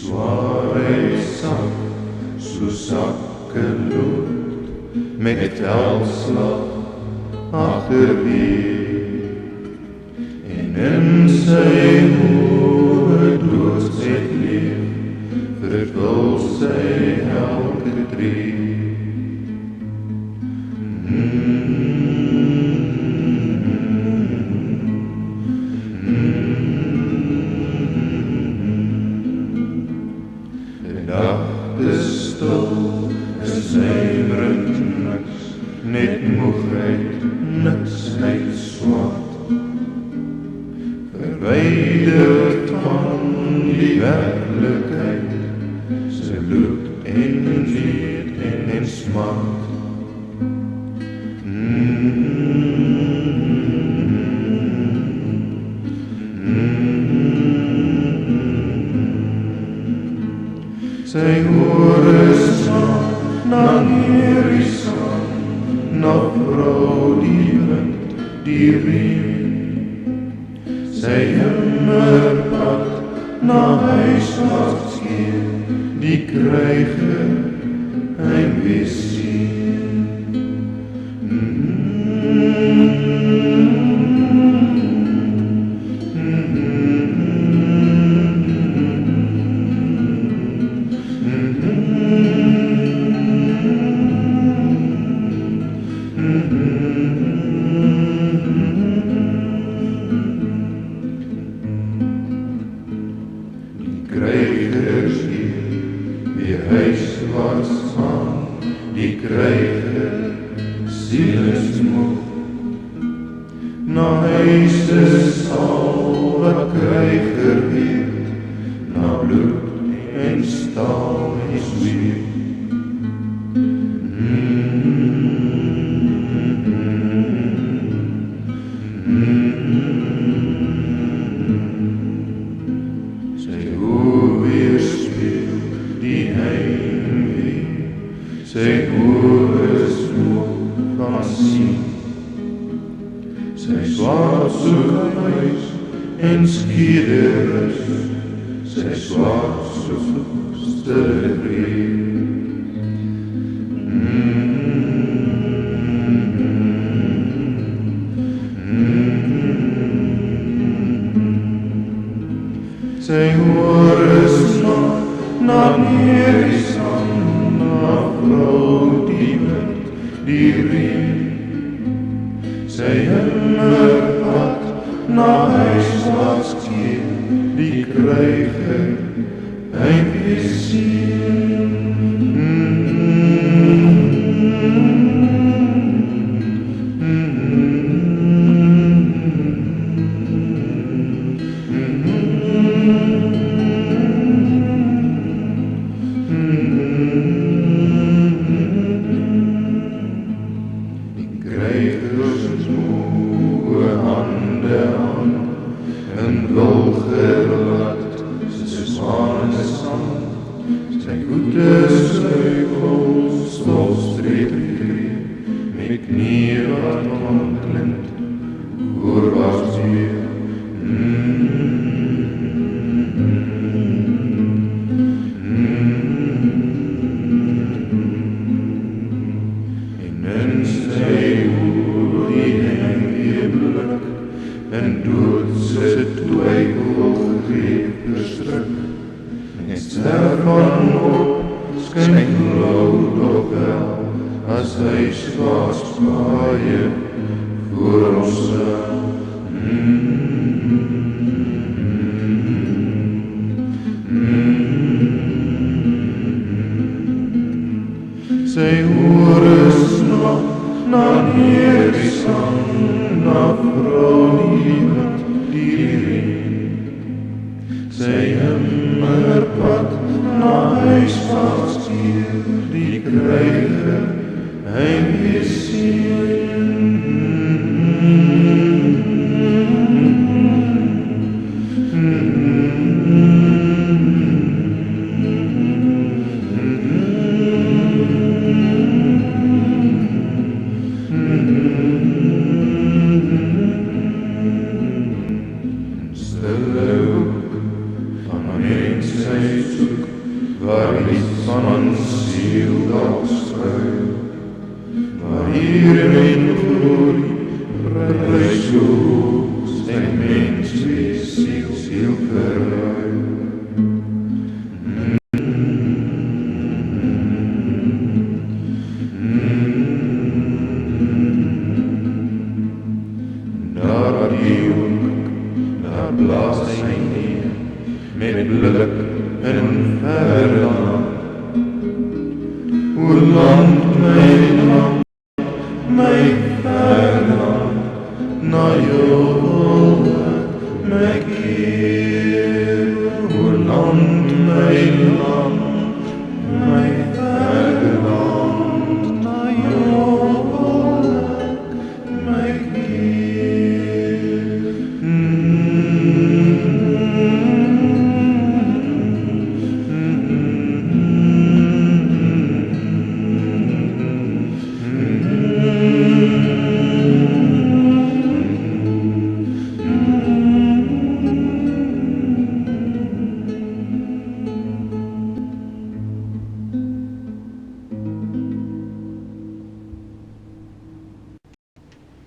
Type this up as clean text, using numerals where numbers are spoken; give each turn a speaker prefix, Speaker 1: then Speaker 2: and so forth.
Speaker 1: zware sak, so sakkeloos, met veldslag agterweer. En in sy oë doodsheid leef, vervul sy elke tree. Stil is mijmerend niks, net moegheid, niksheid swart. Verwijderd van die werkelijkheid, sy bloed en leed en smart. Sy horizon, na horizon, na vrou die wind, die reën. Sy himmerpad, na huiswaarts gaan, die krijger, heimwee sien. Krijgers hier, wie huiswaarts gaan, die krijger, zielsmoed. Na huis is al wat krijger weet, na bloed en staal en zweet. Die heimwee, sy oë is moe van sien. Sy swaard soek huis en skieder is, sy swaard soek stille vrede. Sy horizon, na horizon, na vrou die wind, die reën. Sy himmerpad, na huiswaarts gaan, die krijger, heimwee sien. Krijgers moe hande aan, en wilgerlaat, sy swane sand, sy goede sluikels, stolstreep kreeg, met knie wat ontklint, voorwaarts weer. En doodse twyfel gegreep verstruk, net ster van op, skyn blauw nog wel, as huiswaarts paaie voor ons wel. Sy horizon, na horizon, na vrou die wind, die reën. Sy himmerpad, na huiswaarts gaan, die krijger, heimwee sien. Stille hoek van mens sy soek, waar iets van siel dalk skuil, waar hier en glorie, prys hoog, sy mens wees siel verruil. Daar die hoek, daar blaas hy neer, met blik en verre land. Oor land, my verre land, na jou wil ek my keer. Oor land, my land,